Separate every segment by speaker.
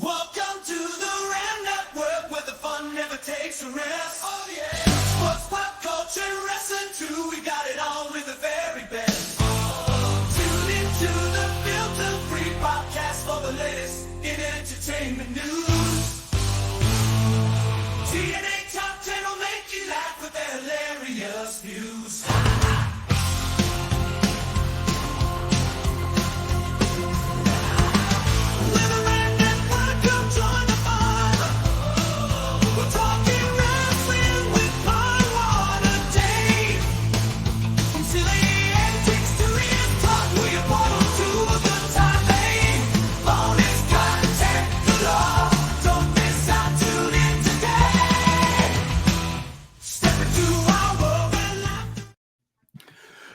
Speaker 1: Welcome to the Ram Network, where the fun never takes a rest. Oh yeah! Sports, pop culture, wrestling too. We got it all with the very best. Tune into the filter-free podcast for the latest in entertainment news. TNA Top 10 will make you laugh with their hilarious views.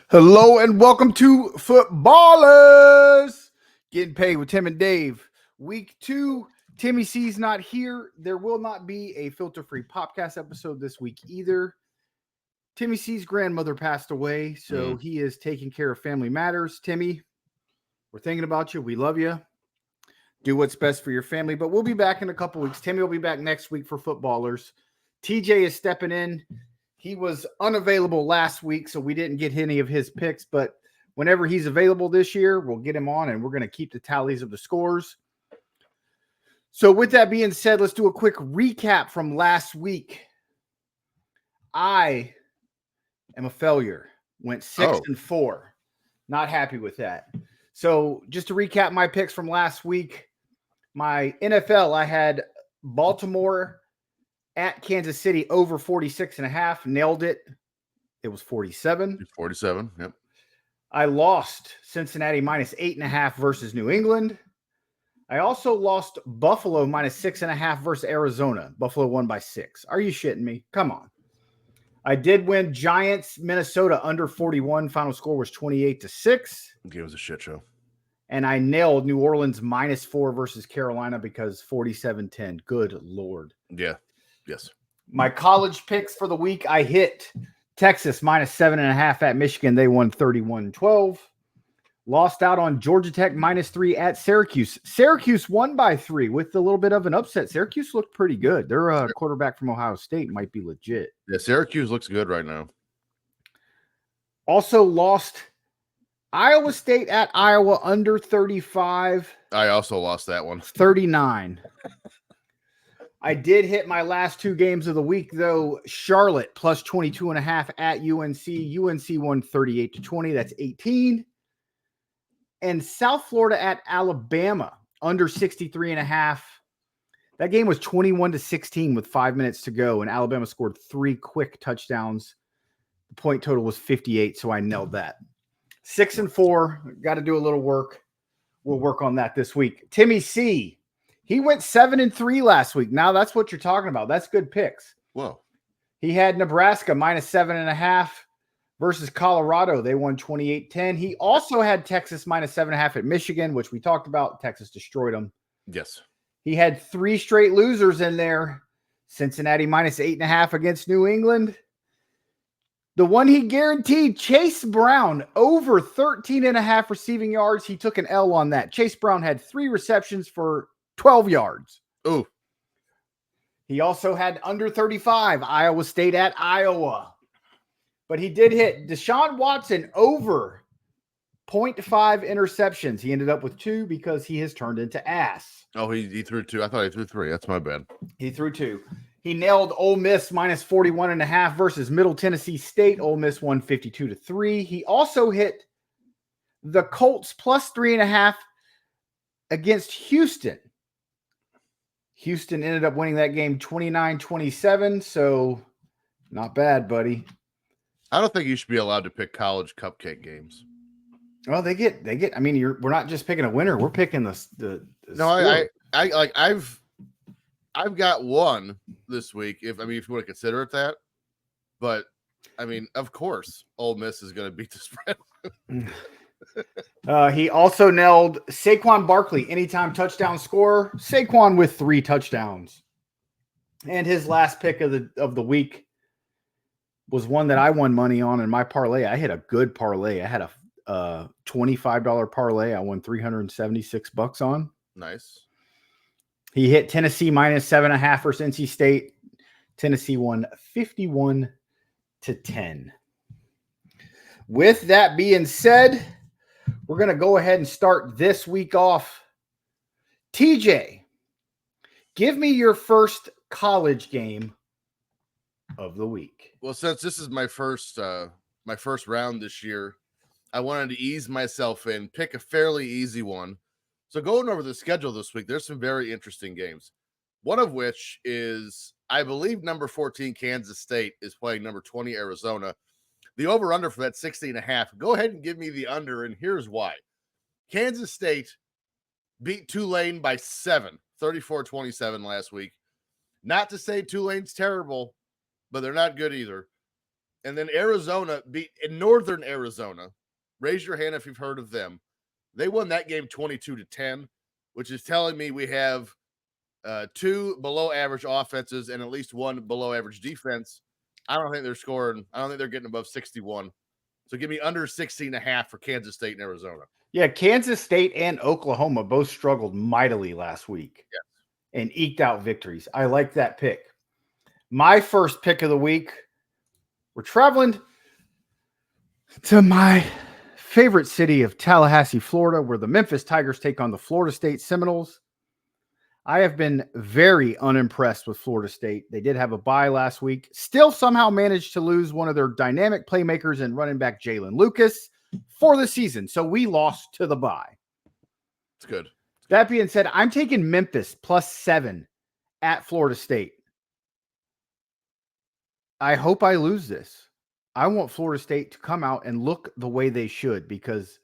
Speaker 2: Hello and welcome to Footballers Getting Paid with Tim and Dave. Week 2, Timmy C's not here. There will not be a filter-free podcast episode this week either. Timmy C's grandmother passed away, so he is taking care of family matters. Timmy, we're thinking about you. We love you. Do what's best for your family, but we'll be back in a couple weeks. Timmy will be back next week for Footballers. TJ is stepping in. He was unavailable last week, so we didn't get any of his picks. But whenever he's available this year, we'll get him on, and we're going to keep the tallies of the scores. So with that being said, let's do a quick recap from last week. I am a failure. Went 6-4. Not happy with that. So just to recap my picks from last week, my NFL, I had Baltimore at Kansas City over 46.5. Nailed it. It was 47.
Speaker 3: 47, yep.
Speaker 2: I lost Cincinnati minus 8.5 versus New England. I also lost Buffalo minus 6.5 versus Arizona. Buffalo won by 6. Are you shitting me? Come on. I did win Giants, Minnesota under 41. Final score was 28-6.
Speaker 3: Okay, it was a shit show.
Speaker 2: And I nailed New Orleans minus 4 versus Carolina because 47-10. Good Lord.
Speaker 3: Yeah. Yes.
Speaker 2: My college picks for the week, I hit Texas minus 7.5 at Michigan. They won 31-12. Lost out on Georgia Tech minus 3 at Syracuse. Syracuse won by 3 with a little bit of an upset. Syracuse looked pretty good. Their quarterback from Ohio State might be legit.
Speaker 3: Yeah, Syracuse looks good right now.
Speaker 2: Also lost Iowa State at Iowa under 35.
Speaker 3: I also lost that one.
Speaker 2: 39. I did hit my last 2 games of the week, though. Charlotte plus 22.5 at UNC. UNC won 38-20. That's 18. And South Florida at Alabama under 63.5. That game was 21-16 with 5 minutes to go, and Alabama scored 3 quick touchdowns. The point total was 58, so I nailed that. 6-4. Got to do a little work. We'll work on that this week. Timmy C. He went 7-3 last week. Now that's what you're talking about. That's good picks.
Speaker 3: Whoa.
Speaker 2: He had Nebraska minus 7.5 versus Colorado. They won 28-10. He also had Texas minus 7.5 at Michigan, which we talked about. Texas destroyed them.
Speaker 3: Yes.
Speaker 2: He had 3 straight losers in there. Cincinnati minus 8.5 against New England. The one he guaranteed, Chase Brown, over 13.5 receiving yards. He took an L on that. Chase Brown had 3 receptions for 12 yards.
Speaker 3: Oh.
Speaker 2: He also had under 35, Iowa State at Iowa. But he did hit Deshaun Watson over 0.5 interceptions. He ended up with 2 because he has turned into ass.
Speaker 3: Oh, he threw 2. I thought he threw 3. That's my bad.
Speaker 2: He threw 2. He nailed Ole Miss minus 41.5 versus Middle Tennessee State. Ole Miss won 52-3. He also hit the Colts plus 3.5 against Houston. Houston ended up winning that game 29-27, so not bad, buddy.
Speaker 3: I don't think you should be allowed to pick college cupcake games.
Speaker 2: Well, they get. I mean, we're not just picking a winner; we're picking the
Speaker 3: No, I've got one this week. If you want to consider it that, but I mean, of course, Ole Miss is going to beat the spread.
Speaker 2: He also nailed Saquon Barkley, anytime touchdown scorer. Saquon with 3 touchdowns. And his last pick of the week was one that I won money on in my parlay. I hit a good parlay. I had a $25 parlay. I won $376 on.
Speaker 3: Nice.
Speaker 2: He hit Tennessee minus 7.5 versus NC State. Tennessee won 51-10. With that being said, we're going to go ahead and start this week off. TJ, give me your first college game of the week.
Speaker 3: Well, since this is my first round this year, I wanted to ease myself in, pick a fairly easy one. So going over the schedule this week, there's some very interesting games. One of which is, I believe, number 14 Kansas State is playing number 20 Arizona. The over-under for that 60.5. Go ahead and give me the under, and here's why. Kansas State beat Tulane by 7, 34-27 last week. Not to say Tulane's terrible, but they're not good either. And then Arizona beat in Northern Arizona. Raise your hand if you've heard of them. They won that game 22-10, which is telling me we have 2 below-average offenses and at least 1 below-average defense. I don't think they're scoring. I don't think they're getting above 61. So give me under 16.5 for Kansas State and Arizona.
Speaker 2: Yeah, Kansas State and Oklahoma both struggled mightily last week and eked out victories. I like that pick. My first pick of the week, we're traveling to my favorite city of Tallahassee, Florida, where the Memphis Tigers take on the Florida State Seminoles. I have been very unimpressed with Florida State. They did have a bye last week. Still somehow managed to lose one of their dynamic playmakers and running back Jalen Lucas for the season. So we lost to the bye.
Speaker 3: It's good.
Speaker 2: That being said, I'm taking Memphis +7 at Florida State. I hope I lose this. I want Florida State to come out and look the way they should because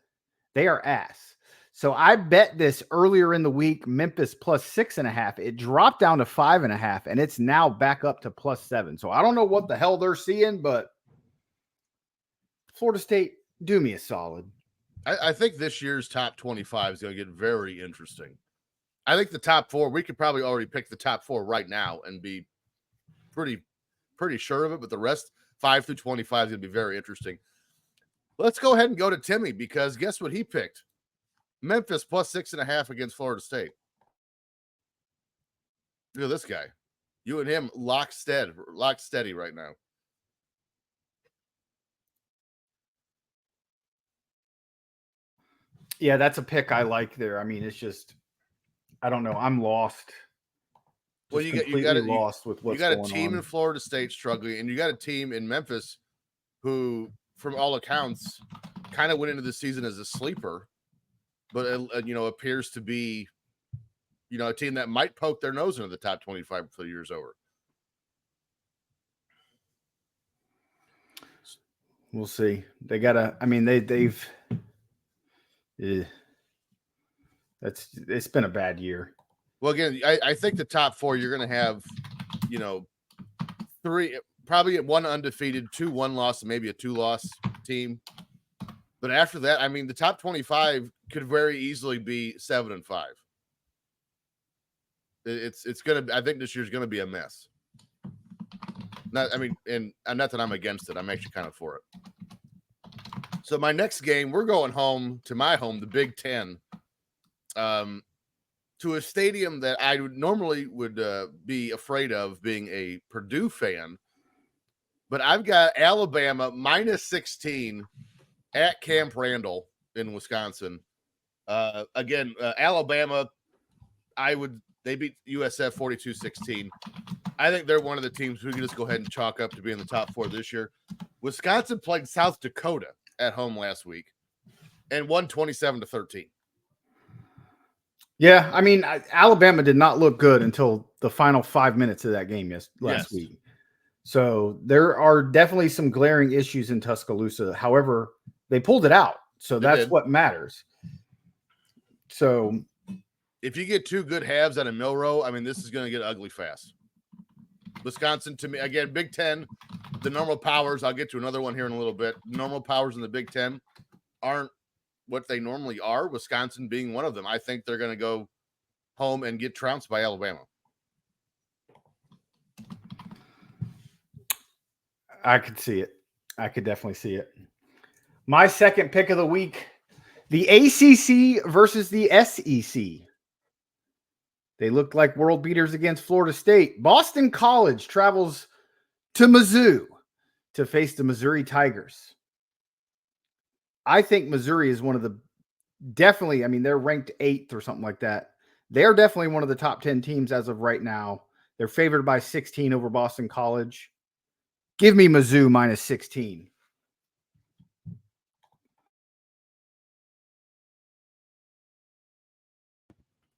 Speaker 2: they are ass. So I bet this earlier in the week, Memphis +6.5. It dropped down to 5.5, and it's now back up to +7. So I don't know what the hell they're seeing, but Florida State, do me a solid.
Speaker 3: I think this year's top 25 is going to get very interesting. I think the top 4, we could probably already pick the top 4 right now and be pretty sure of it, but the rest, 5 through 25, is going to be very interesting. Let's go ahead and go to Timmy because guess what he picked? Memphis +6.5 against Florida State. Look at this guy. You and him locked steady right now.
Speaker 2: Yeah, that's a pick I like there. I mean, it's just, I don't know. I'm lost.
Speaker 3: Well,
Speaker 2: Just
Speaker 3: you
Speaker 2: completely
Speaker 3: got
Speaker 2: lost with what's
Speaker 3: you got
Speaker 2: going
Speaker 3: a team
Speaker 2: on.
Speaker 3: in Florida State struggling, and you got a team in Memphis who, from all accounts, kind of went into the season as a sleeper, but appears to be, a team that might poke their nose into the top 25 before the year's over.
Speaker 2: We'll see. They gotta. I mean, they've. It's been a bad year.
Speaker 3: Well, again, I think the top 4 you're going to have, 3, probably 1 undefeated, 2 1-loss, and maybe a 2-loss team. But after that, I mean, the top 25 could very easily be 7-5. It's going to. I think this year's going to be a mess. Not that I'm against it. I'm actually kind of for it. So my next game, we're going home to my home, the Big Ten, to a stadium that I would normally be afraid of being a Purdue fan. But I've got Alabama -16 at Camp Randall in Wisconsin. Again, Alabama, they beat USF 42-16. I think they're one of the teams we can just go ahead and chalk up to be in the top 4 this year. Wisconsin played South Dakota at home last week and won 27-13.
Speaker 2: Yeah, I mean, Alabama did not look good until the final 5 minutes of that game last week. So there are definitely some glaring issues in Tuscaloosa. However, they pulled it out. So that's what matters. So
Speaker 3: if you get 2 good halves out of Milroe, I mean, this is going to get ugly fast. Wisconsin, to me, again, Big Ten, the normal powers, I'll get to another one here in a little bit. Normal powers in the Big Ten aren't what they normally are, Wisconsin being one of them. I think they're going to go home and get trounced by Alabama.
Speaker 2: I could see it. I could definitely see it. My second pick of the week, the ACC versus the SEC. They looked like world beaters against Florida State. Boston College travels to Mizzou to face the Missouri Tigers. I think Missouri is one of the definitely, I mean, they're ranked 8th or something like that. They're definitely one of the top 10 teams as of right now. They're favored by 16 over Boston College. Give me Mizzou minus 16.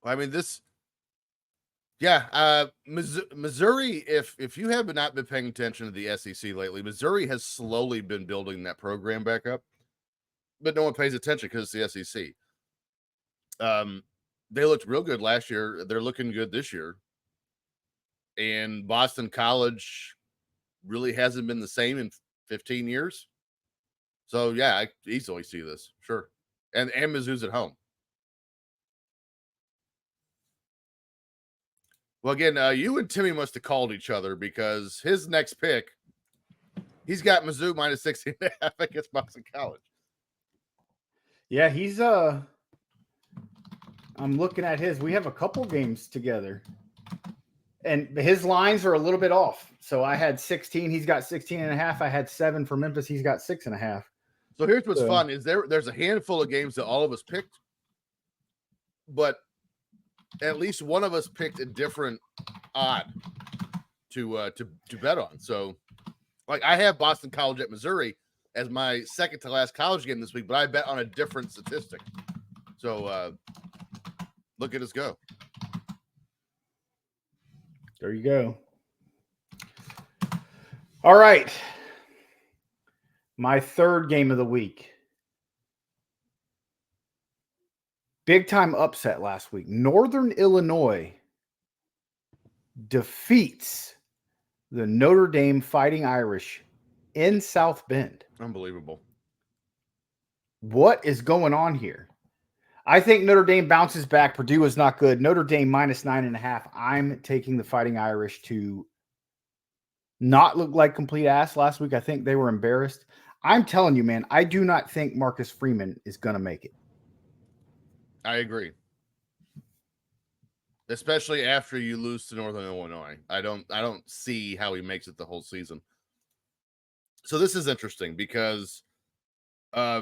Speaker 3: I mean, Missouri, if you have not been paying attention to the SEC lately, Missouri has slowly been building that program back up, but no one pays attention because it's the SEC. They looked real good last year. They're looking good this year. And Boston College really hasn't been the same in 15 years. So, yeah, I easily see this. Sure. And Mizzou's at home. Well, again, you and Timmy must have called each other because his next pick, he's got Mizzou minus 16.5 against Boston College.
Speaker 2: Yeah, he's I'm looking at his. We have a couple games together. And his lines are a little bit off. So I had 16. He's got 16.5. I had 7 for Memphis. He's got 6.5.
Speaker 3: So here's what's fun is there's a handful of games that all of us picked, but at least one of us picked a different odd to bet on. So, like, I have Boston College at Missouri as my second to last college game this week, but I bet on a different statistic. So, look at us go.
Speaker 2: There you go. All right. My third game of the week. Big time upset last week. Northern Illinois defeats the Notre Dame Fighting Irish in South Bend.
Speaker 3: Unbelievable.
Speaker 2: What is going on here? I think Notre Dame bounces back. Purdue is not good. Notre Dame minus 9.5. I'm taking the Fighting Irish to not look like complete ass last week. I think they were embarrassed. I'm telling you, man, I do not think Marcus Freeman is going to make it.
Speaker 3: I agree. Especially after you lose to Northern Illinois. I don't see how he makes it the whole season. So this is interesting because I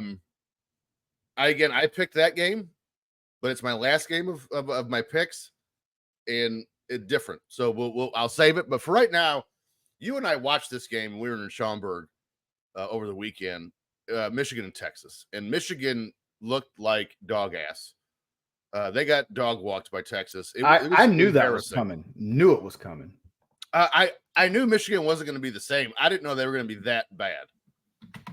Speaker 3: picked that game, but it's my last game of my picks, and it's different. So I'll save it. But for right now, you and I watched this game. We were in Schaumburg over the weekend, Michigan and Texas, and Michigan looked like dog ass. They got dog walked by Texas.
Speaker 2: I knew that was coming. Knew it was coming.
Speaker 3: I knew Michigan wasn't going to be the same. I didn't know they were going to be that bad.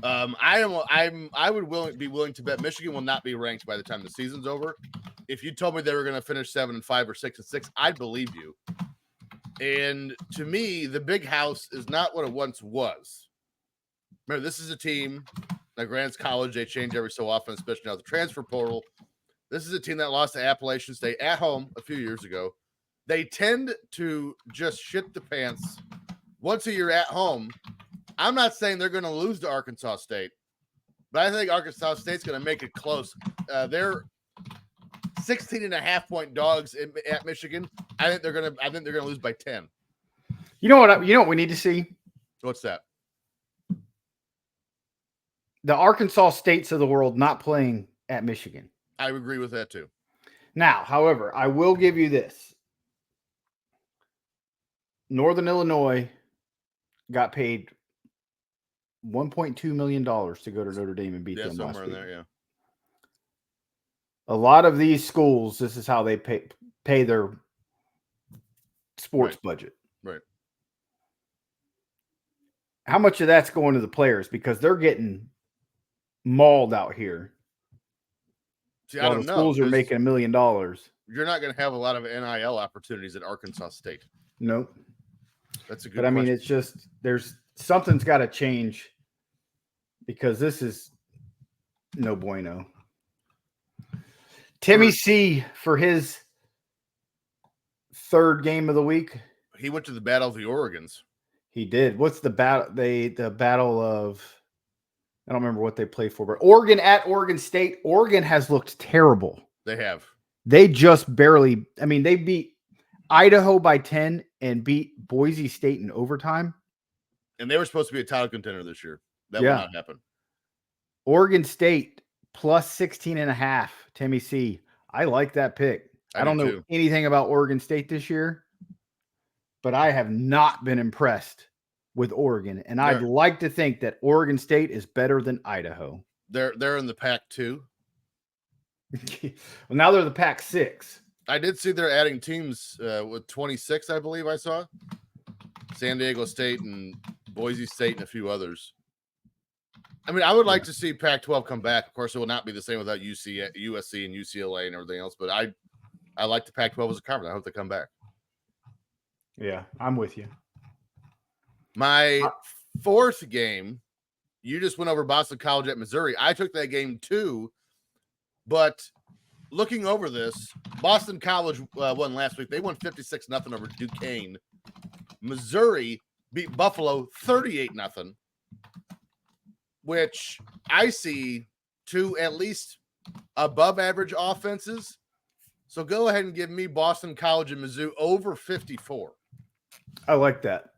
Speaker 3: I would be willing to bet Michigan will not be ranked by the time the season's over. If you told me they were going to finish 7-5 or 6-6, I'd believe you. And to me, the big house is not what it once was. Remember, this is a team like Grant's College. They change every so often, especially now the transfer portal. This is a team that lost to Appalachian State at home a few years ago. They tend to just shit the pants once a year at home. I'm not saying they're going to lose to Arkansas State, but I think Arkansas State's going to make it close. They're 16.5-point dogs at Michigan. I think they're going to lose by 10.
Speaker 2: You know what we need to see?
Speaker 3: What's that?
Speaker 2: The Arkansas States of the world not playing at Michigan.
Speaker 3: I agree with that too.
Speaker 2: Now, however, I will give you this. Northern Illinois got paid $1.2 million to go to Notre Dame and beat them last week.
Speaker 3: There, yeah.
Speaker 2: A lot of these schools, this is how they pay their sports budget.
Speaker 3: Right.
Speaker 2: How much of that's going to the players? Because they're getting mauled out here.
Speaker 3: See, I don't know.
Speaker 2: Schools are making $1 million.
Speaker 3: You're not going to have a lot of NIL opportunities at Arkansas State.
Speaker 2: Nope.
Speaker 3: That's a good
Speaker 2: But I mean,
Speaker 3: question.
Speaker 2: it's just something's got to change because this is no bueno. Timmy C for his third game of the week.
Speaker 3: He went to the Battle of the Oregons.
Speaker 2: He did. What's the battle? The battle of, I don't remember what they played for, but Oregon at Oregon State. Oregon has looked terrible.
Speaker 3: They have.
Speaker 2: They just barely, I mean, they beat Idaho by 10 and beat Boise State in overtime.
Speaker 3: And they were supposed to be a title contender this year. That will not happen.
Speaker 2: Oregon State plus 16.5. Timmy C. I like that pick. I don't know anything about Oregon State this year, but I have not been impressed with Oregon. And I'd like to think that Oregon State is better than Idaho.
Speaker 3: They're in the Pac-2.
Speaker 2: Well, now they're the Pac-6.
Speaker 3: I did see they're adding teams with 26, I believe I saw. San Diego State and Boise State and a few others. I mean, I would like to see Pac-12 come back. Of course, it will not be the same without USC and UCLA and everything else, but I like the Pac-12 as a conference. I hope they come back.
Speaker 2: Yeah, I'm with you.
Speaker 3: My fourth game, you just went over Boston College at Missouri. I took that game too, but looking over this, Boston College won last week. They won 56-0 over Duquesne. Missouri beat Buffalo 38-0, which I see two at least above average offenses. So go ahead and give me Boston College and Mizzou over 54.
Speaker 2: I like that.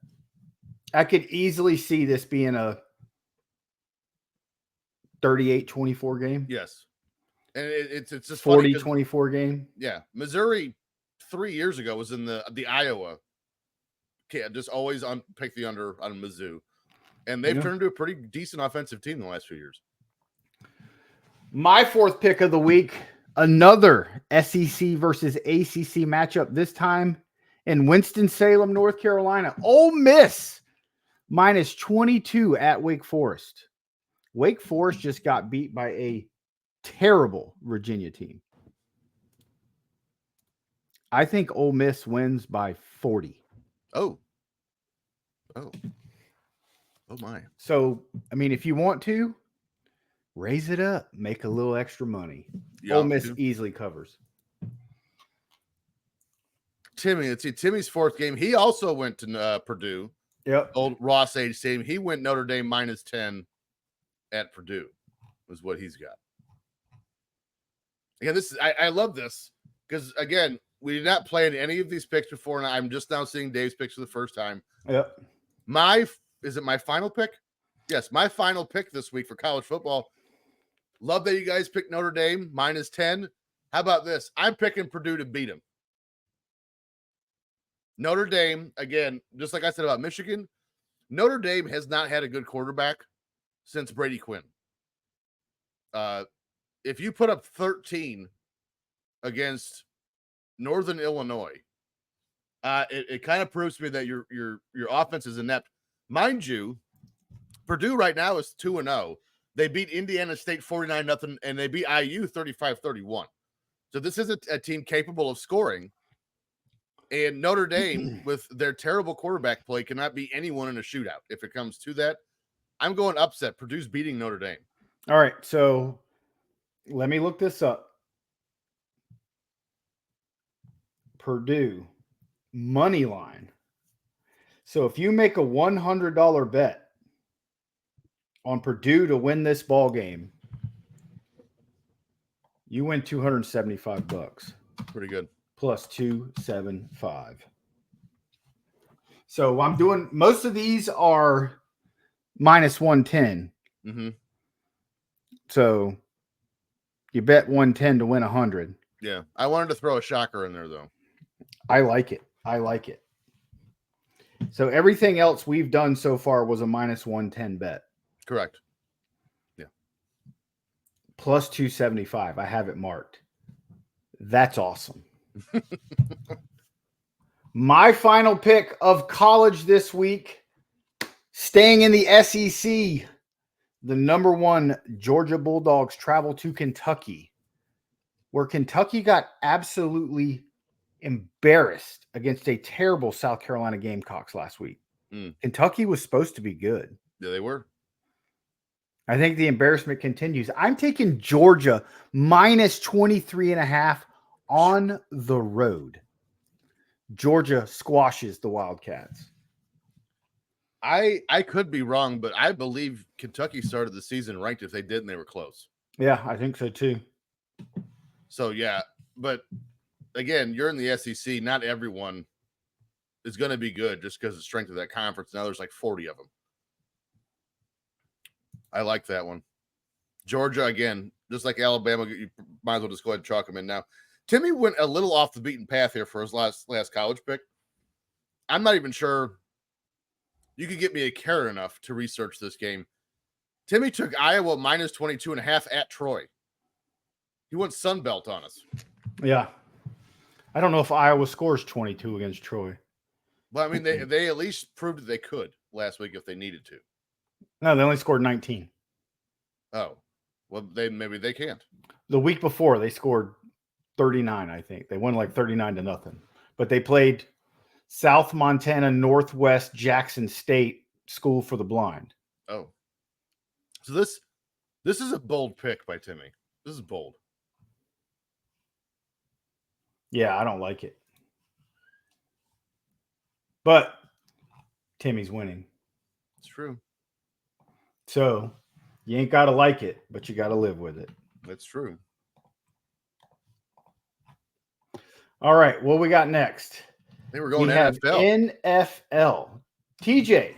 Speaker 2: I could easily see this being a 38-24 game.
Speaker 3: Yes. And it's just
Speaker 2: 40-24 game.
Speaker 3: Yeah. Missouri 3 years ago was in the Iowa. Just always pick the under on Mizzou. And they've turned into a pretty decent offensive team in the last few years.
Speaker 2: My fourth pick of the week, another SEC versus ACC matchup, this time in Winston-Salem, North Carolina. Ole Miss minus 22 at Wake Forest. Wake Forest just got beat by a terrible Virginia team. I think Ole Miss wins by 40.
Speaker 3: Oh my.
Speaker 2: So, I mean, if you want to, raise it up, make a little extra money. Ole Miss easily covers.
Speaker 3: Timmy, let's see. Timmy's fourth game. He also went to Purdue.
Speaker 2: Yep.
Speaker 3: Old Ross Age Stadium. He went Notre Dame minus 10 at Purdue was what he's got. Again, I love this because, again, we did not play in any of these picks before, and I'm just now seeing Dave's picks for the first time.
Speaker 2: Yep.
Speaker 3: Is it my final pick? Yes, my final pick this week for college football. Love that you guys picked Notre Dame minus 10. How about this? I'm picking Purdue to beat them. Notre Dame, again, just like I said about Michigan, Notre Dame has not had a good quarterback since Brady Quinn. If you put up 13 against Northern Illinois, it kind of proves to me that your offense is inept. Mind you, Purdue right now is 2-0. They beat Indiana State 49-0, and they beat IU 35-31. So this is a team capable of scoring. And Notre Dame, with their terrible quarterback play, cannot beat anyone in a shootout. If it comes to that, I'm going upset. Purdue's beating Notre Dame.
Speaker 2: All right, so let me look this up. Purdue money line. So if you make a $100 bet on Purdue to win this ball game, you win $275.
Speaker 3: Pretty good.
Speaker 2: Plus 275. So I'm doing, most of these are minus 110.
Speaker 3: Mm-hmm.
Speaker 2: So you bet 110 to win 100.
Speaker 3: Yeah. I wanted to throw a shocker in there, though.
Speaker 2: I like it. I like it. So everything else we've done so far was a minus 110 bet.
Speaker 3: Correct. Yeah.
Speaker 2: Plus 275. I have it marked. That's awesome. My final pick of college this week, staying in the SEC, the number one Georgia Bulldogs travel to Kentucky, where Kentucky got absolutely embarrassed against a terrible South Carolina Gamecocks last week. Kentucky was supposed to be good.
Speaker 3: Yeah, they were.
Speaker 2: I think the embarrassment continues. I'm taking Georgia minus 23.5 on the road. Georgia squashes the Wildcats.
Speaker 3: I could be wrong, but I believe Kentucky started the season ranked. If they didn't, they were close.
Speaker 2: Yeah, I think so too.
Speaker 3: So, yeah. But, again, you're in the SEC. Not everyone is going to be good just because of the strength of that conference. Now there's like 40 of them. I like that one. Georgia, again, just like Alabama, you might as well just go ahead and chalk them in now. Timmy went a little off the beaten path here for his last college pick. I'm not even sure you could get me a carrot enough to research this game. Timmy took Iowa minus 22.5 at Troy. He went Sunbelt on us.
Speaker 2: Yeah. I don't know if Iowa scores 22 against Troy.
Speaker 3: Well, I mean, they at least proved that they could last week if they needed to.
Speaker 2: No, they only scored 19.
Speaker 3: Oh, well, maybe they can't.
Speaker 2: The week before, they scored 39, I think. They won like 39-0. But they played South Montana, Northwest Jackson State School for the Blind.
Speaker 3: Oh. So this is a bold pick by Timmy. This is bold.
Speaker 2: Yeah, I don't like it. But Timmy's winning.
Speaker 3: It's true.
Speaker 2: So you ain't got to like it, but you got to live with it.
Speaker 3: That's true.
Speaker 2: All right, what we got next?
Speaker 3: They were going
Speaker 2: we
Speaker 3: NFL.
Speaker 2: Have NFL. TJ,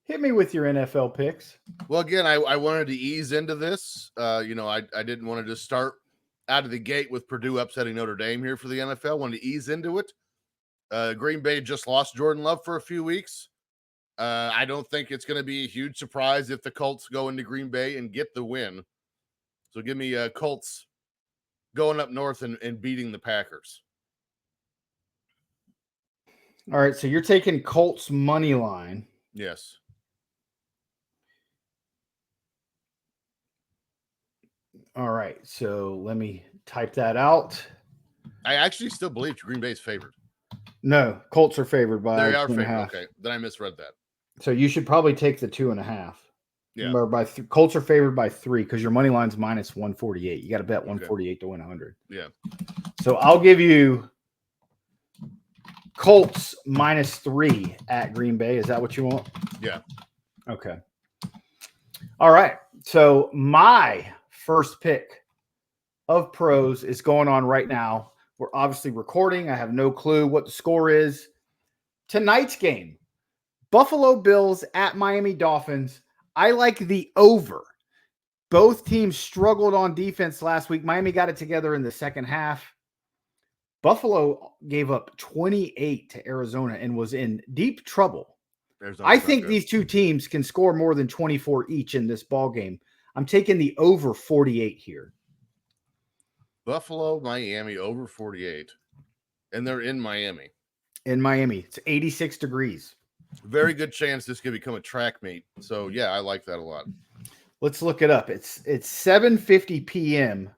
Speaker 2: hit me with your NFL picks.
Speaker 3: Well, again, I wanted to ease into this. I didn't want to just start out of the gate with Purdue upsetting Notre Dame here for the NFL. I wanted to ease into it. Green Bay just lost Jordan Love for a few weeks. I don't think it's going to be a huge surprise if the Colts go into Green Bay and get the win. So give me Colts going up north and beating the Packers.
Speaker 2: All right, so you're taking Colts money line.
Speaker 3: Yes.
Speaker 2: All right, so let me type that out.
Speaker 3: I actually still believe Green Bay's favored.
Speaker 2: No, Colts are favored by
Speaker 3: They are
Speaker 2: 2.5.
Speaker 3: favored. Okay, then I misread that.
Speaker 2: So you should probably take the 2.5.
Speaker 3: Yeah.
Speaker 2: Or by Colts are favored by 3 because your money line's minus 148. You got to bet 148 to win 100.
Speaker 3: Yeah.
Speaker 2: So I'll give you Colts minus 3 at Green Bay. Is that what you want?
Speaker 3: Yeah.
Speaker 2: Okay. All right. So my first pick of pros is going on right now. We're obviously recording. I have no clue what the score is. Tonight's game, Buffalo Bills at Miami Dolphins. I like the over. Both teams struggled on defense last week. Miami got it together in the second half. Buffalo gave up 28 to Arizona and was in deep trouble. I think these two teams can score more than 24 each in this ball game. I'm taking the over 48 here.
Speaker 3: Buffalo, Miami, over 48. And they're in Miami. In
Speaker 2: Miami. It's 86 degrees.
Speaker 3: Very good chance this could become a track meet. So, yeah, I like that a lot.
Speaker 2: Let's look it up. It's 7:50 p.m.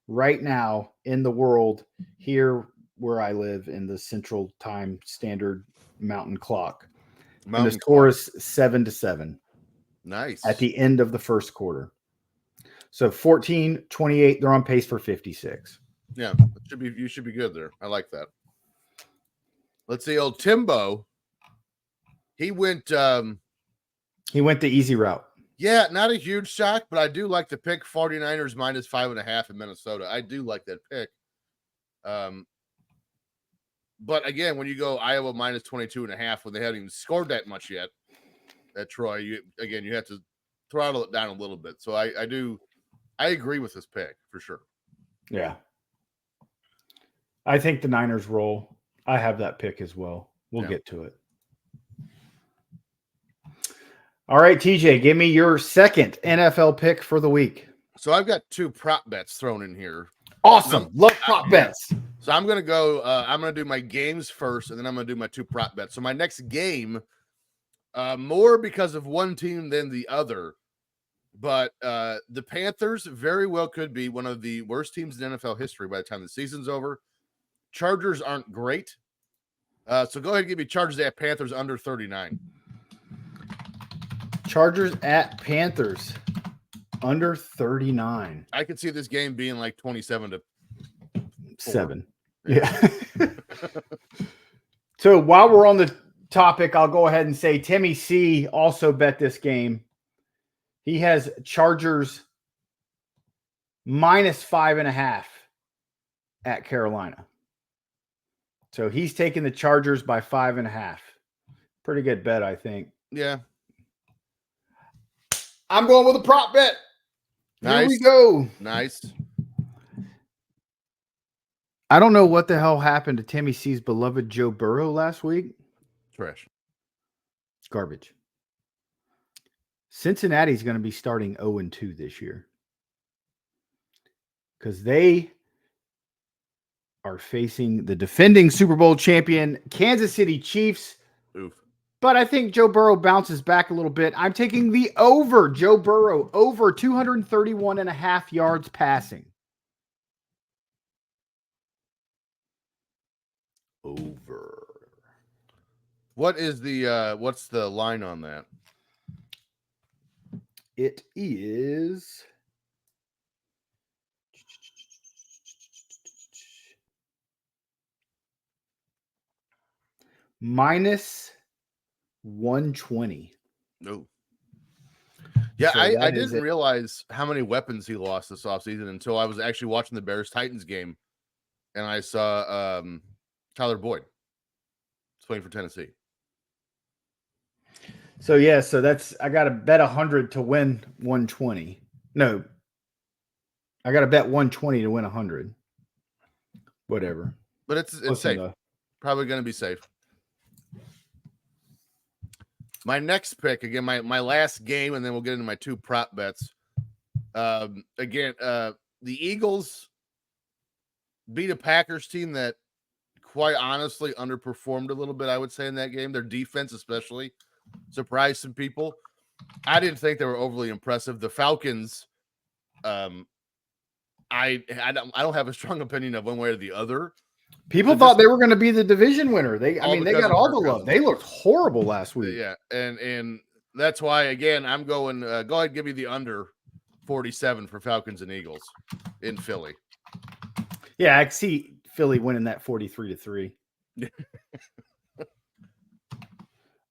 Speaker 2: right now in the world here where I live in the Central Time Standard Mountain Clock. And the score is 7-7.
Speaker 3: Nice.
Speaker 2: At the end of the first quarter. So 14-28, they're on pace for 56.
Speaker 3: Yeah, you should be good there. I like that. Let's see, old Timbo. He went the
Speaker 2: easy route.
Speaker 3: Yeah, not a huge shock, but I do like the pick 49ers minus 5.5 in Minnesota. I do like that pick. But again, when you go Iowa minus 22.5 when they haven't even scored that much yet at Troy, you have to throttle it down a little bit. So I agree with this pick for sure.
Speaker 2: Yeah. I think the Niners roll. I have that pick as well. We'll get to it. All right, TJ, give me your second NFL pick for the week.
Speaker 3: So I've got 2 prop bets thrown in here.
Speaker 2: Awesome. Love prop bets.
Speaker 3: So I'm going to go, I'm going to do my games first, and then I'm going to do my 2 prop bets. So my next game, more because of one team than the other, but the Panthers very well could be one of the worst teams in NFL history by the time the season's over. Chargers aren't great. So go ahead and give me Chargers at Panthers under 39.
Speaker 2: Chargers at Panthers under 39.
Speaker 3: I could see this game being like 27-7.
Speaker 2: Yeah. So while we're on the topic, I'll go ahead and say Timmy C also bet this game. He has Chargers minus 5.5 at Carolina. So he's taking the Chargers by 5.5. Pretty good bet, I think.
Speaker 3: Yeah.
Speaker 2: I'm going with a prop bet.
Speaker 3: Nice.
Speaker 2: Here we go.
Speaker 3: Nice.
Speaker 2: I don't know what the hell happened to Timmy C's beloved Joe Burrow last week.
Speaker 3: Trash.
Speaker 2: Garbage. Cincinnati's going to be starting 0-2 this year because they are facing the defending Super Bowl champion Kansas City Chiefs.
Speaker 3: Oof.
Speaker 2: But I think Joe Burrow bounces back a little bit. I'm taking the over. Joe Burrow over 231.5 yards passing. Over.
Speaker 3: What is the what's the line on that?
Speaker 2: It is minus 120.
Speaker 3: No. Yeah,
Speaker 2: So
Speaker 3: I
Speaker 2: that is
Speaker 3: didn't
Speaker 2: it.
Speaker 3: realize how many weapons he lost this offseason until I was actually watching the Bears-Titans game, and I saw Tyler Boyd. He's playing for Tennessee.
Speaker 2: So yeah, so that's I got to bet 100 to win 120. No, I got to bet 120 to win 100. Whatever.
Speaker 3: But it's
Speaker 2: Listen,
Speaker 3: safe. Probably going to be safe. My next pick, again, my last game, and then we'll get into my two prop bets. The Eagles beat a Packers team that quite honestly underperformed a little bit, I would say, in that game. Their defense especially surprised some people. I didn't think they were overly impressive. The Falcons, I don't have a strong opinion of one way or the other.
Speaker 2: People thought they were going to be the division winner. They got all the love. They looked horrible last week.
Speaker 3: Yeah, and that's why, again, I'm going, go ahead and give me the under 47 for Falcons and Eagles in Philly.
Speaker 2: Yeah, I can see Philly winning that 43-3.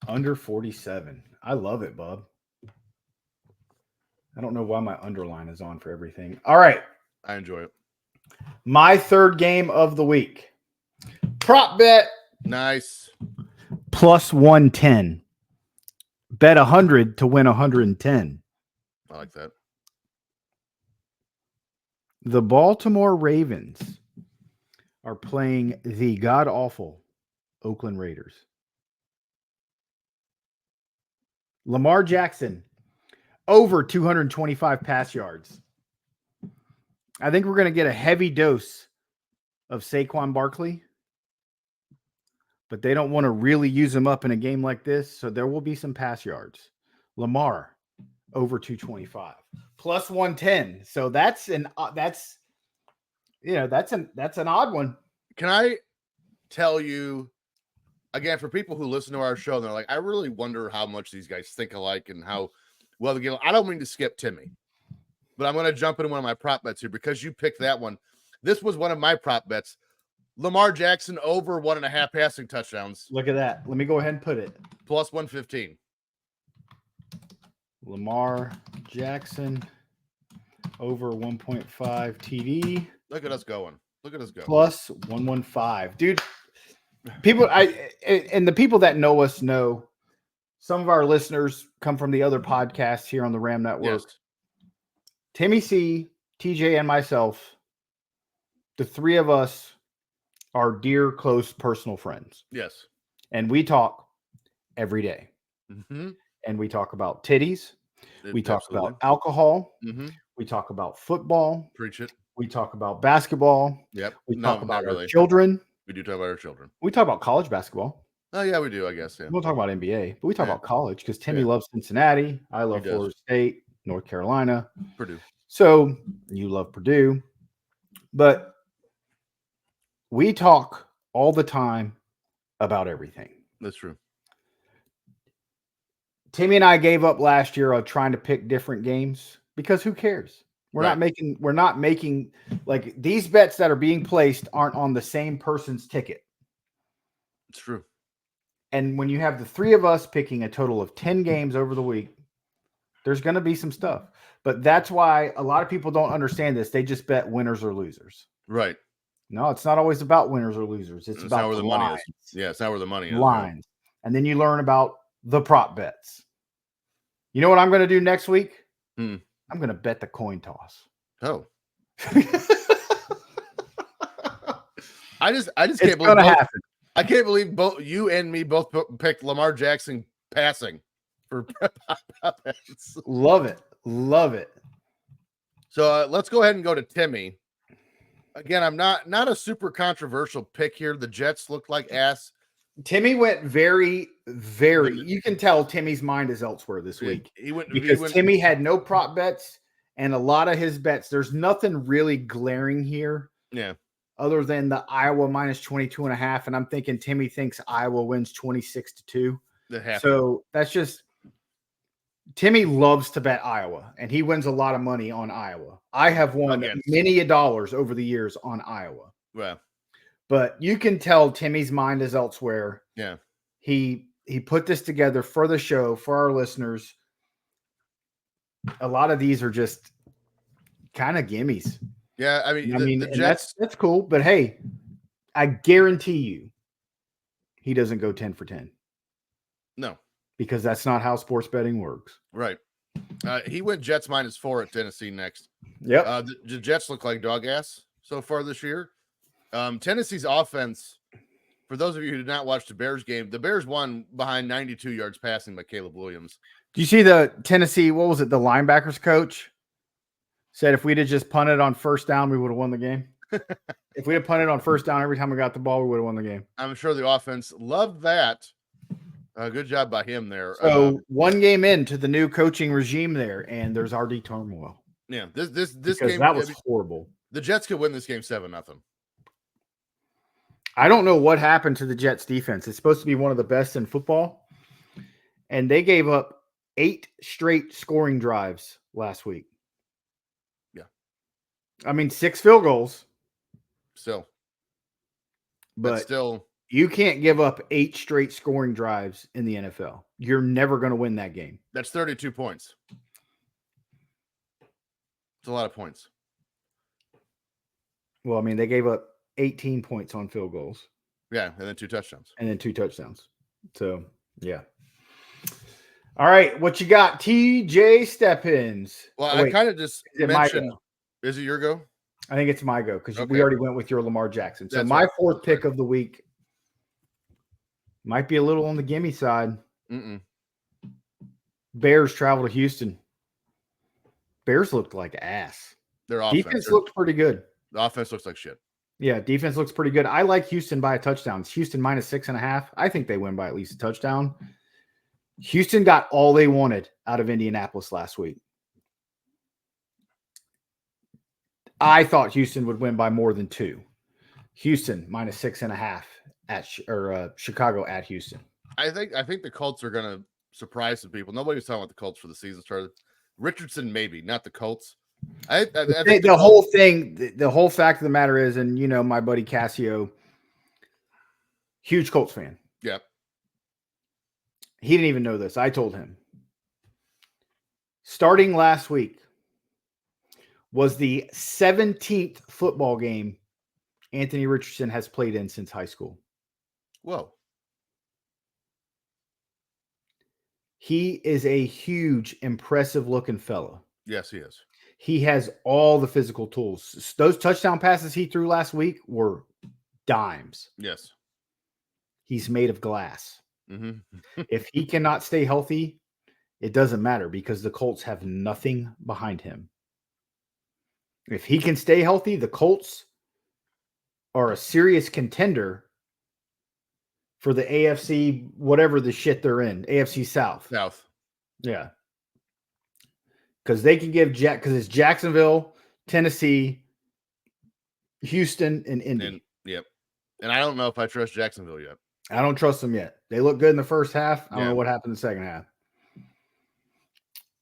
Speaker 2: Under 47. I love it, bub. I don't know why my underline is on for everything. All right.
Speaker 3: I enjoy it.
Speaker 2: My third game of the week. Prop bet.
Speaker 3: Nice.
Speaker 2: Plus 110. Bet 100 to win 110.
Speaker 3: I like that.
Speaker 2: The Baltimore Ravens are playing the god-awful Oakland Raiders. Lamar Jackson, over 225 pass yards. I think we're going to get a heavy dose of Saquon Barkley, but they don't want to really use him up in a game like this, so there will be some pass yards. Lamar, over 225. Plus 110. So that's an odd one.
Speaker 3: Can I tell you, again, for people who listen to our show, they're like, I really wonder how much these guys think alike and how well they get. I don't mean to skip Timmy, but I'm going to jump into one of my prop bets here because you picked that one. This was one of my prop bets. Lamar Jackson over 1.5 passing touchdowns.
Speaker 2: Look at that. Let me go ahead and put it.
Speaker 3: Plus 115.
Speaker 2: Lamar Jackson over 1.5 TD.
Speaker 3: Look at us going. Look at us go.
Speaker 2: Plus 115. Dude, and the people that know us know, some of our listeners come from the other podcasts here on the Ram Network.
Speaker 3: Yes.
Speaker 2: Timmy C, TJ, and myself, the three of us are dear, close, personal friends.
Speaker 3: Yes.
Speaker 2: And we talk every day.
Speaker 3: Mm-hmm.
Speaker 2: And we talk about titties. We talk
Speaker 3: Absolutely.
Speaker 2: about alcohol.
Speaker 3: Mm-hmm.
Speaker 2: We talk about football.
Speaker 3: Preach it.
Speaker 2: We talk about basketball.
Speaker 3: Yep.
Speaker 2: We
Speaker 3: No,
Speaker 2: talk about
Speaker 3: not
Speaker 2: our
Speaker 3: really.
Speaker 2: children.
Speaker 3: We do talk about our children.
Speaker 2: We talk about college basketball.
Speaker 3: Oh, yeah, we do, I guess. Yeah.
Speaker 2: We don't talk about NBA, but we talk
Speaker 3: Yeah.
Speaker 2: about college because Timmy
Speaker 3: Yeah.
Speaker 2: loves Cincinnati. I love
Speaker 3: He does.
Speaker 2: Florida State, North Carolina.
Speaker 3: Purdue.
Speaker 2: So you love Purdue. But we talk all the time about everything.
Speaker 3: That's true.
Speaker 2: Timmy and I gave up last year of trying to pick different games because who cares? We're
Speaker 3: Right.
Speaker 2: not making like these bets that are being placed aren't on the same person's ticket.
Speaker 3: It's true.
Speaker 2: And when you have the three of us picking a total of 10 games over the week, there's going to be some stuff. But that's why a lot of people don't understand this. They just bet winners or losers.
Speaker 3: Right.
Speaker 2: No, it's not always about winners or losers. It's
Speaker 3: It's not
Speaker 2: about
Speaker 3: where
Speaker 2: the
Speaker 3: the money
Speaker 2: lines.
Speaker 3: is. Yeah, it's not where the money is. Yeah.
Speaker 2: Lines. And then you learn about the prop bets. You know what I'm going to do next week?
Speaker 3: Hmm.
Speaker 2: I'm going to bet the coin toss.
Speaker 3: Oh, I just
Speaker 2: It's
Speaker 3: can't
Speaker 2: going
Speaker 3: believe
Speaker 2: to
Speaker 3: both,
Speaker 2: happen.
Speaker 3: I can't believe both you and me both picked Lamar Jackson passing for prop bets.
Speaker 2: Love it. Love it.
Speaker 3: So let's go ahead and go to Timmy. Again, I'm not a super controversial pick here. The Jets look like ass.
Speaker 2: Timmy went very, very. You can tell Timmy's mind is elsewhere this week
Speaker 3: He went
Speaker 2: because Timmy had no prop bets and a lot of his bets. There's nothing really glaring here.
Speaker 3: Yeah.
Speaker 2: Other than the Iowa minus 22.5. And I'm thinking Timmy thinks Iowa wins 26-2. So that's just Timmy loves to bet Iowa, and he wins a lot of money on Iowa. I have won many dollars over the years on Iowa.
Speaker 3: Well,
Speaker 2: but you can tell Timmy's mind is elsewhere.
Speaker 3: Yeah.
Speaker 2: He put this together for the show, for our listeners. A lot of these are just kind of gimmies.
Speaker 3: Yeah, I mean, the Jets,
Speaker 2: that's cool. But hey, I guarantee you he doesn't go 10 for 10.
Speaker 3: No.
Speaker 2: Because that's not how sports betting works.
Speaker 3: Right. He went Jets -4 at Tennessee next.
Speaker 2: Yep.
Speaker 3: The Jets look like dog ass so far this year. Tennessee's offense, for those of you who did not watch the Bears game, the Bears won behind 92 yards passing by Caleb Williams.
Speaker 2: Do you see the Tennessee, what was it, the linebackers coach said if we'd have just punted on first down, we would have won the game? If we had punted on first down every time we got the ball, we would have won the game.
Speaker 3: I'm sure the offense loved that. Good job by him there.
Speaker 2: So one game into the new coaching regime there, and there's RD turmoil.
Speaker 3: Yeah, this game
Speaker 2: that was horrible.
Speaker 3: The Jets could win this game 7-0.
Speaker 2: I don't know what happened to the Jets defense. It's supposed to be one of the best in football, and they gave up 8 straight scoring drives last week.
Speaker 3: Yeah,
Speaker 2: I mean 6 field goals.
Speaker 3: Still,
Speaker 2: but
Speaker 3: still.
Speaker 2: You can't give up 8 straight scoring drives in the NFL. You're never going to win that game.
Speaker 3: That's 32 points. It's a lot of points.
Speaker 2: Well, I mean, they gave up 18 points on field goals.
Speaker 3: Yeah, and then 2 touchdowns.
Speaker 2: So, yeah. All right, what you got? TJ Steppins.
Speaker 3: Well, I kind of just mentioned. Is it your go?
Speaker 2: I think it's my go because we already went with your Lamar Jackson. So my fourth pick of the week might be a little on the gimme side. Bears travel to Houston. Bears looked like ass.
Speaker 3: Their
Speaker 2: defense looked pretty good.
Speaker 3: The offense looks like shit.
Speaker 2: Yeah, defense looks pretty good. I like Houston by a touchdown. It's Houston -6.5. I think they win by at least a touchdown. Houston got all they wanted out of Indianapolis last week. I thought Houston would win by more than 2. Houston -6.5 at Chicago at Houston.
Speaker 3: I think the Colts are going to surprise some people. Nobody was talking about the Colts for the season started. Richardson maybe, not the Colts. I think
Speaker 2: the whole thing, the whole fact of the matter is, and you know, my buddy Cassio, huge Colts fan.
Speaker 3: Yep.
Speaker 2: He didn't even know this. I told him. Starting last week was the 17th football game Anthony Richardson has played in since high school.
Speaker 3: Whoa.
Speaker 2: He is a huge, impressive looking fella.
Speaker 3: Yes, he is.
Speaker 2: He has all the physical tools. Those touchdown passes he threw last week were dimes.
Speaker 3: Yes.
Speaker 2: He's made of glass.
Speaker 3: Mm-hmm.
Speaker 2: If he cannot stay healthy, it doesn't matter because the Colts have nothing behind him. If he can stay healthy, the Colts are a serious contender for the AFC, whatever the shit they're in, AFC South. Yeah. Because they can give because it's Jacksonville, Tennessee, Houston, and Indy.
Speaker 3: Yep. And I don't know if I trust Jacksonville yet.
Speaker 2: I don't trust them yet. They look good in the first half. I don't know what happened in the second half.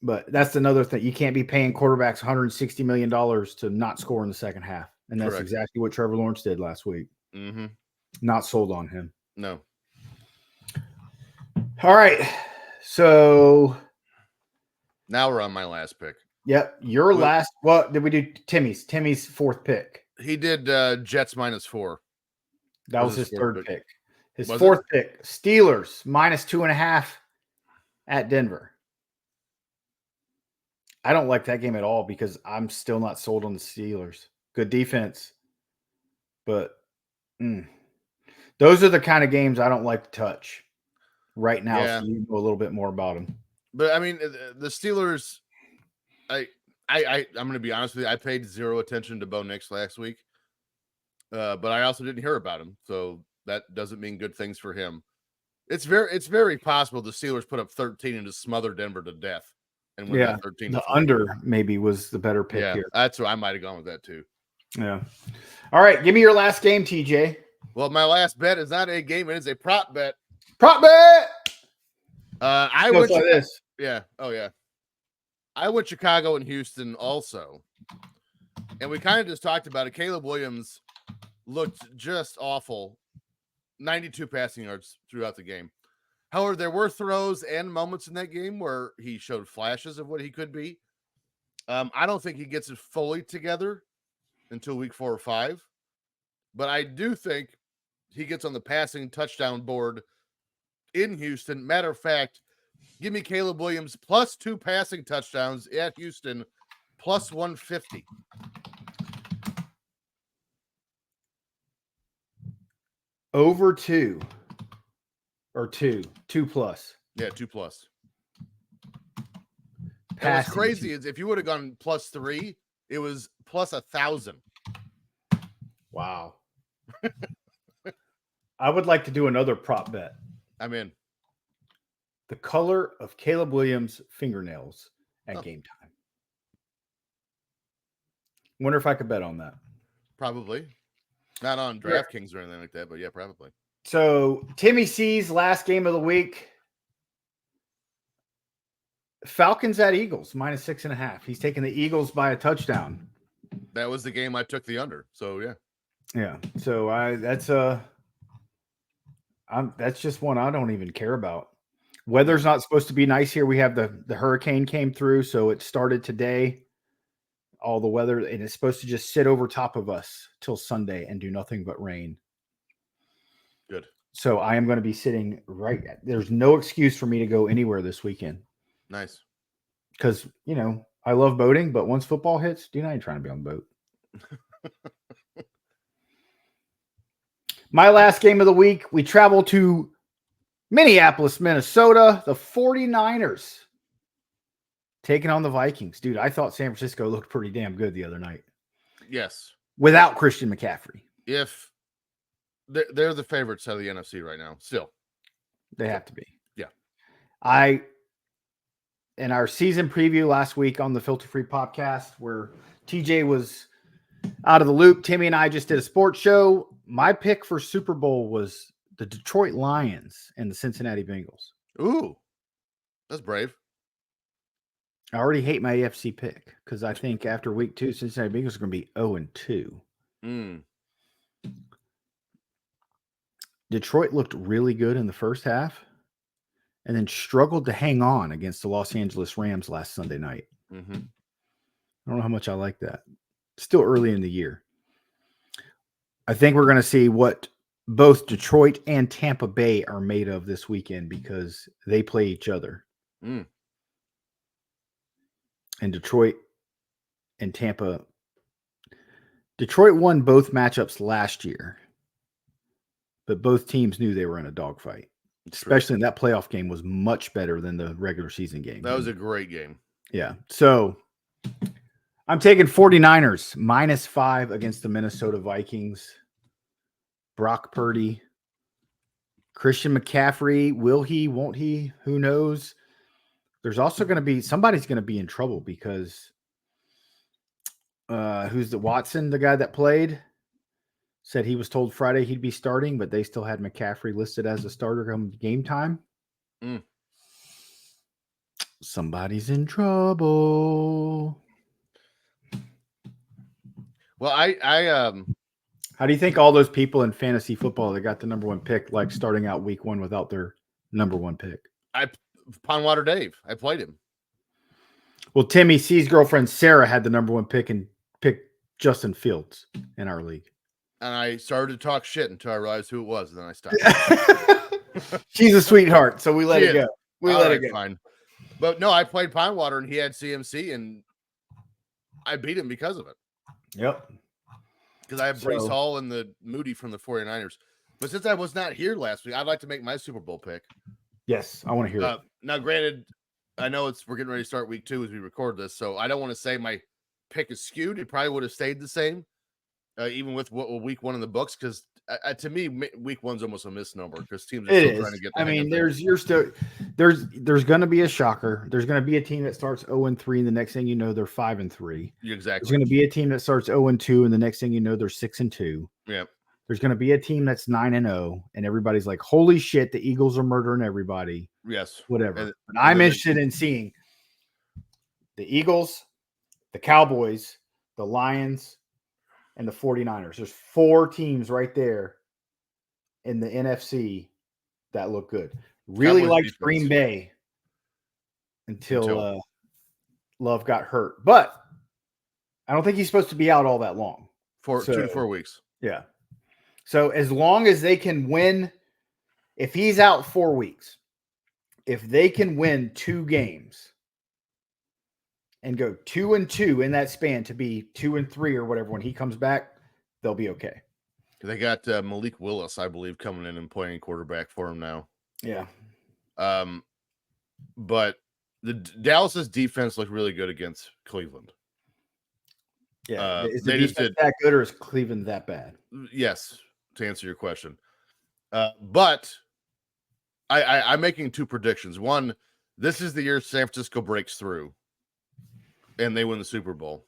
Speaker 2: But that's another thing. You can't be paying quarterbacks $160 million to not score in the second half. And that's exactly what Trevor Lawrence did last week.
Speaker 3: Mm-hmm.
Speaker 2: Not sold on him.
Speaker 3: No.
Speaker 2: All right. So
Speaker 3: now we're on my last pick.
Speaker 2: Yep. Your last. What did we do? Timmy's fourth pick.
Speaker 3: He did Jets -4.
Speaker 2: That was his
Speaker 3: fourth
Speaker 2: third pick. His
Speaker 3: Was
Speaker 2: fourth pick, Steelers -2.5 at Denver. I don't like that game at all because I'm still not sold on the Steelers. Good defense, but those are the kind of games I don't like to touch right now.
Speaker 3: Yeah.
Speaker 2: So you know a little bit more about them.
Speaker 3: But I mean, the Steelers. I'm going to be honest with you. I paid zero attention to Bo Nix last week, but I also didn't hear about him, so that doesn't mean good things for him. It's very possible the Steelers put up 13 and just smother Denver to death and win that 13.
Speaker 2: The under maybe was the better pick here.
Speaker 3: That's what I might have gone with that too.
Speaker 2: Yeah. All right, give me your last game, TJ.
Speaker 3: Well, my last bet is not a game; it is a prop bet.
Speaker 2: Prop bet.
Speaker 3: I went
Speaker 2: like this.
Speaker 3: Yeah. Oh yeah. I went Chicago and Houston also, and we kind of just talked about it. Caleb Williams looked just awful. 92 passing yards throughout the game. However, there were throws and moments in that game where he showed flashes of what he could be. I don't think he gets it fully together until week 4 or 5, but I do think he gets on the passing touchdown board in Houston. Matter of fact, give me Caleb Williams plus 2 passing touchdowns at Houston plus 150.
Speaker 2: Over 2 or 2 plus.
Speaker 3: Yeah, 2+.
Speaker 2: Passing
Speaker 3: What's crazy is if you would have gone plus 3, it was plus 1,000.
Speaker 2: Wow. I would like to do another prop bet.
Speaker 3: I'm in.
Speaker 2: The color of Caleb Williams' fingernails at game time. Wonder if I could bet on that.
Speaker 3: Probably. Not on DraftKings or anything like that, but yeah, probably.
Speaker 2: So, Timmy C's last game of the week. Falcons at Eagles, -6.5. He's taking the Eagles by a touchdown.
Speaker 3: That was the game I took the under. So, yeah.
Speaker 2: Yeah. So, that's just one I don't even care about. Weather's not supposed to be nice here. We have the hurricane came through, so it started today. All the weather, and it's supposed to just sit over top of us till Sunday and do nothing but rain.
Speaker 3: Good.
Speaker 2: So I am going to be sitting there's no excuse for me to go anywhere this weekend.
Speaker 3: Nice.
Speaker 2: Because, I love boating, but once football hits, I ain't trying to be on the boat. My last game of the week, we travel to Minneapolis, Minnesota, the 49ers taking on the Vikings. Dude, I thought San Francisco looked pretty damn good the other night.
Speaker 3: Yes.
Speaker 2: Without Christian McCaffrey.
Speaker 3: If they're the favorites out of the NFC right now, still.
Speaker 2: They have to be.
Speaker 3: Yeah.
Speaker 2: In our season preview last week on the Filter Free podcast, where TJ was out of the loop, Timmy and I just did a sports show. My pick for Super Bowl was the Detroit Lions and the Cincinnati Bengals.
Speaker 3: Ooh, that's brave.
Speaker 2: I already hate my AFC pick because I think after week 2, Cincinnati Bengals are going to be 0-2. Detroit looked really good in the first half and then struggled to hang on against the Los Angeles Rams last Sunday night.
Speaker 3: Mm-hmm.
Speaker 2: I don't know how much I like that. Still early in the year. I think we're going to see what both Detroit and Tampa Bay are made of this weekend because they play each other. And Detroit and Tampa. Detroit won both matchups last year, but both teams knew they were in a dogfight. Especially in that playoff game was much better than the regular season game.
Speaker 3: That was a great game.
Speaker 2: Yeah. So I'm taking 49ers -5 against the Minnesota Vikings. Brock Purdy. Christian McCaffrey. Will he? Won't he? Who knows? There's also going to be somebody's going to be in trouble because who's the Watson, the guy that played, said he was told Friday he'd be starting, but they still had McCaffrey listed as a starter come game time. Somebody's in trouble.
Speaker 3: Well,
Speaker 2: how do you think all those people in fantasy football that got the number 1 pick like starting out week 1 without their number 1 pick?
Speaker 3: Pondwater Dave. I played him.
Speaker 2: Well, Timmy C's girlfriend Sarah had the number 1 pick and picked Justin Fields in our league.
Speaker 3: And I started to talk shit until I realized who it was, and then I stopped.
Speaker 2: She's a sweetheart, so we let
Speaker 3: She
Speaker 2: it
Speaker 3: is.
Speaker 2: go. We
Speaker 3: All
Speaker 2: let
Speaker 3: right,
Speaker 2: it go.
Speaker 3: fine. But no, I played Pine Water, and he had CMC, and I beat him because of it.
Speaker 2: Yep.
Speaker 3: Because I have Brees
Speaker 2: So-
Speaker 3: Hall and the Moody from the 49ers. But since I was not here last week, I'd like to make my Super Bowl pick.
Speaker 2: Yes, I want to hear it.
Speaker 3: Now, granted, I know we're getting ready to start week 2 as we record this, so I don't want to say my pick is skewed. It probably would have stayed the same, even with week 1 in the books, because to me, week 1's almost a misnomer because teams are still trying to get.
Speaker 2: I mean, there's going to be a shocker. There's going to be a team that starts 0-3, and the next thing you know, they're 5-3.
Speaker 3: Exactly.
Speaker 2: There's going to be a team that starts 0-2, and the next thing you know, they're 6-2.
Speaker 3: Yeah.
Speaker 2: There's going to be a team that's 9-0, and everybody's like, "Holy shit, the Eagles are murdering everybody."
Speaker 3: Yes.
Speaker 2: Whatever. But I'm interested in seeing the Eagles, the Cowboys, the Lions, and the 49ers. There's 4 teams right there in the NFC that look good. Really
Speaker 3: Cowboys
Speaker 2: liked
Speaker 3: defense.
Speaker 2: Green Bay until Love got hurt. But I don't think he's supposed to be out all that long.
Speaker 3: 2 to 4 weeks.
Speaker 2: Yeah. So as long as they can win, if he's out 4 weeks, if they can win 2 games and go 2-2 in that span to be 2-3 or whatever when he comes back, they'll be okay.
Speaker 3: They got Malik Willis, I believe, coming in and playing quarterback for him now.
Speaker 2: Yeah.
Speaker 3: But the Dallas's defense looked really good against Cleveland.
Speaker 2: Yeah. Is
Speaker 3: they
Speaker 2: the
Speaker 3: just
Speaker 2: defense
Speaker 3: did.
Speaker 2: that good or is Cleveland that bad?
Speaker 3: Yes, to answer your question. But I'm making 2 predictions. One, this is the year San Francisco breaks through and they win the Super Bowl.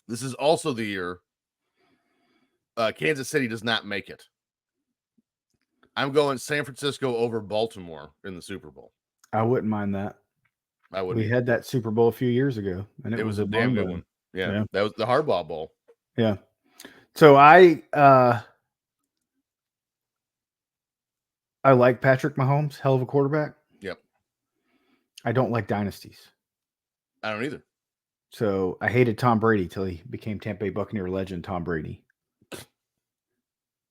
Speaker 3: This is also the year Kansas City does not make it. I'm going San Francisco over Baltimore in the Super Bowl.
Speaker 2: I wouldn't mind that.
Speaker 3: I would.
Speaker 2: We had that Super Bowl a few years ago, and it was
Speaker 3: a damn good
Speaker 2: one.
Speaker 3: one. Yeah, that was the Harbaugh Bowl.
Speaker 2: Yeah. So I like Patrick Mahomes, hell of a quarterback.
Speaker 3: Yep.
Speaker 2: I don't like dynasties.
Speaker 3: I don't either.
Speaker 2: So I hated Tom Brady till he became Tampa Bay Buccaneer legend Tom Brady.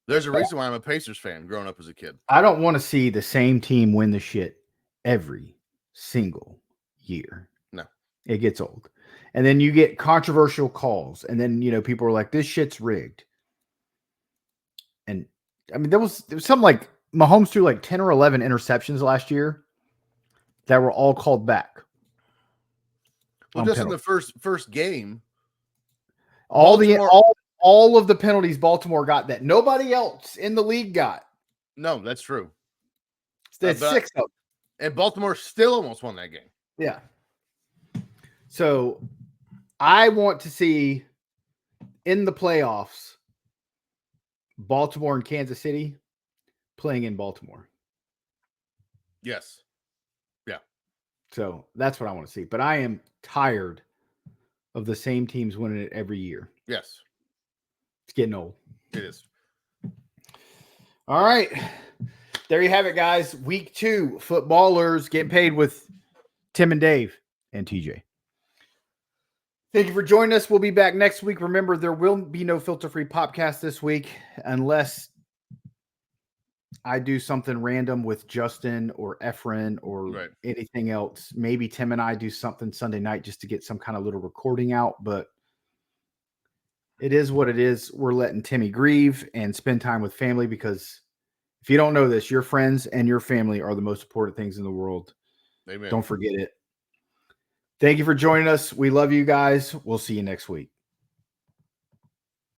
Speaker 3: There's a reason why I'm a Pacers fan growing up as a kid.
Speaker 2: I don't want to see the same team win the shit every single year.
Speaker 3: No.
Speaker 2: It gets old. And then you get controversial calls. And then, people are like, this shit's rigged. And I mean, there was something like Mahomes threw like 10 or 11 interceptions last year that were all called back.
Speaker 3: Well, just in the first game,
Speaker 2: all of the penalties Baltimore got that nobody else in the league got.
Speaker 3: No, that's true.
Speaker 2: There's 6 of them.
Speaker 3: And Baltimore still almost won that game.
Speaker 2: Yeah. So I want to see in the playoffs Baltimore and Kansas City playing in Baltimore.
Speaker 3: Yes. Yeah.
Speaker 2: So that's what I want to see. But I am tired of the same teams winning it every year.
Speaker 3: Yes.
Speaker 2: It's getting old.
Speaker 3: It is.
Speaker 2: All right. There you have it, guys. Week 2, footballers getting paid with Tim and Dave and TJ. Thank you for joining us. We'll be back next week. Remember, there will be no filter-free podcast this week unless I do something random with Justin or Efren or anything else. Maybe Tim and I do something Sunday night just to get some kind of little recording out, but it is what it is. We're letting Timmy grieve and spend time with family because if you don't know this, your friends and your family are the most important things in the world.
Speaker 3: Amen.
Speaker 2: Don't forget it. Thank you for joining us. We love you guys. We'll see you next week.